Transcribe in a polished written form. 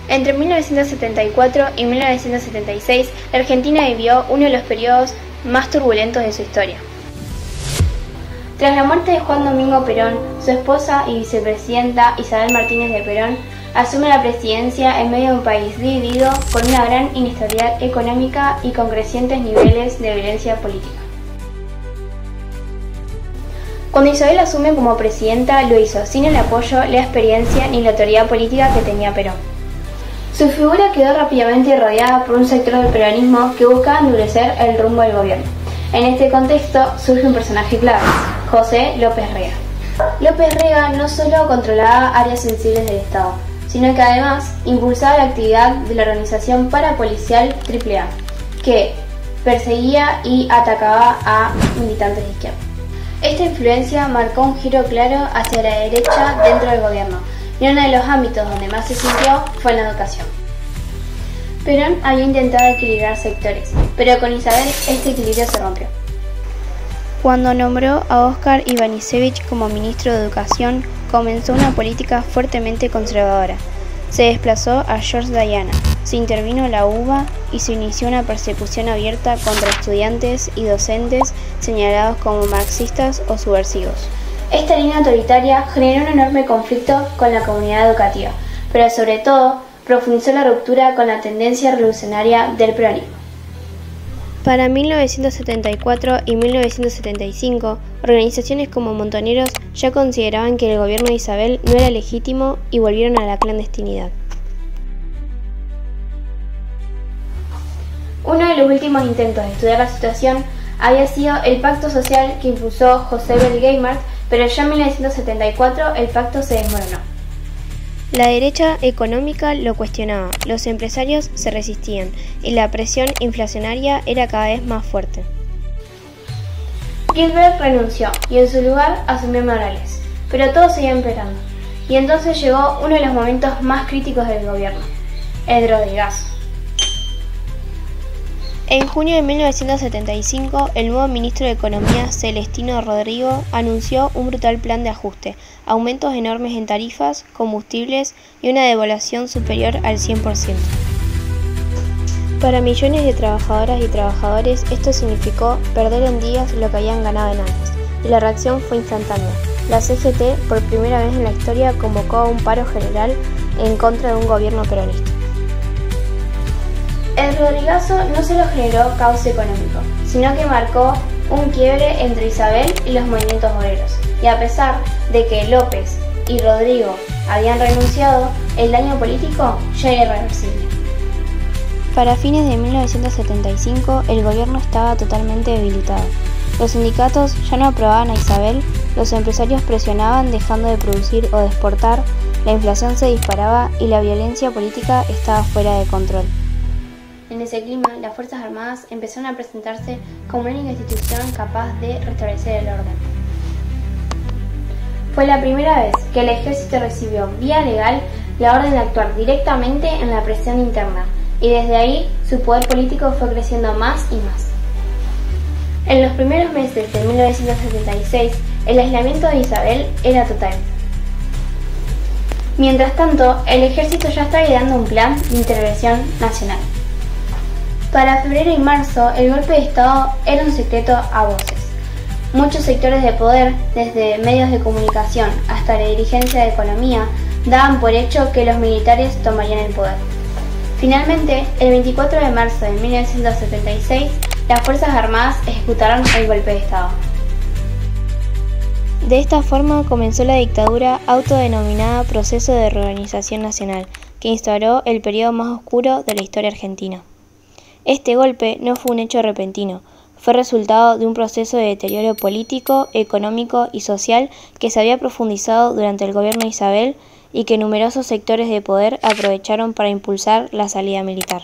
Entre 1974 y 1976, la Argentina vivió uno de los periodos más turbulentos de su historia. Tras la muerte de Juan Domingo Perón, su esposa y vicepresidenta Isabel Martínez de Perón asume la presidencia en medio de un país dividido, con una gran inestabilidad económica y con crecientes niveles de violencia política. Cuando Isabel asume como presidenta, lo hizo sin el apoyo, la experiencia ni la autoridad política que tenía Perón. Su figura quedó rápidamente rodeada por un sector del peronismo que buscaba endurecer el rumbo del gobierno. En este contexto surge un personaje clave, José López Rega. López Rega no solo controlaba áreas sensibles del Estado, sino que además impulsaba la actividad de la organización parapolicial AAA, que perseguía y atacaba a militantes de izquierda. Esta influencia marcó un giro claro hacia la derecha dentro del gobierno, y uno de los ámbitos donde más se sintió fue en la educación. Perón había intentado equilibrar sectores, pero con Isabel este equilibrio se rompió. Cuando nombró a Óscar Ivanišević como ministro de Educación, comenzó una política fuertemente conservadora. Se desplazó a George Diana, se intervino la UBA y se inició una persecución abierta contra estudiantes y docentes señalados como marxistas o subversivos. Esta línea autoritaria generó un enorme conflicto con la comunidad educativa, pero sobre todo profundizó la ruptura con la tendencia revolucionaria del peronismo. Para 1974 y 1975, organizaciones como Montoneros ya consideraban que el gobierno de Isabel no era legítimo y volvieron a la clandestinidad. Uno de los últimos intentos de estudiar la situación había sido el pacto social que impulsó José Belgeymart, pero ya en 1974 el pacto se desmoronó. La derecha económica lo cuestionaba, los empresarios se resistían y la presión inflacionaria era cada vez más fuerte. Gilbert renunció y en su lugar asumió Morales, pero todo seguía empeorando. Y entonces llegó uno de los momentos más críticos del gobierno, el Rodrigazo. En junio de 1975, el nuevo ministro de Economía, Celestino Rodrigo, anunció un brutal plan de ajuste, aumentos enormes en tarifas, combustibles y una devaluación superior al 100%. Para millones de trabajadoras y trabajadores, esto significó perder en días lo que habían ganado en años, y la reacción fue instantánea. La CGT, por primera vez en la historia, convocó a un paro general en contra de un gobierno peronista. El Rodrigazo no solo generó caos económico, sino que marcó un quiebre entre Isabel y los movimientos obreros. Y a pesar de que López y Rodrigo habían renunciado, el daño político ya era irreversible. Para fines de 1975, el gobierno estaba totalmente debilitado. Los sindicatos ya no aprobaban a Isabel, los empresarios presionaban dejando de producir o de exportar, la inflación se disparaba y la violencia política estaba fuera de control. En ese clima, las Fuerzas Armadas empezaron a presentarse como la única institución capaz de restablecer el orden. Fue la primera vez que el ejército recibió vía legal la orden de actuar directamente en la presión interna, y desde ahí su poder político fue creciendo más y más. En los primeros meses de 1976, el aislamiento de Isabel era total. Mientras tanto, el ejército ya estaba ideando un plan de intervención nacional. Para febrero y marzo, el golpe de Estado era un secreto a voces. Muchos sectores de poder, desde medios de comunicación hasta la dirigencia de economía, daban por hecho que los militares tomarían el poder. Finalmente, el 24 de marzo de 1976, las Fuerzas Armadas ejecutaron el golpe de Estado. De esta forma comenzó la dictadura autodenominada Proceso de Reorganización Nacional, que instauró el periodo más oscuro de la historia argentina. Este golpe no fue un hecho repentino, fue resultado de un proceso de deterioro político, económico y social que se había profundizado durante el gobierno de Isabel y que numerosos sectores de poder aprovecharon para impulsar la salida militar.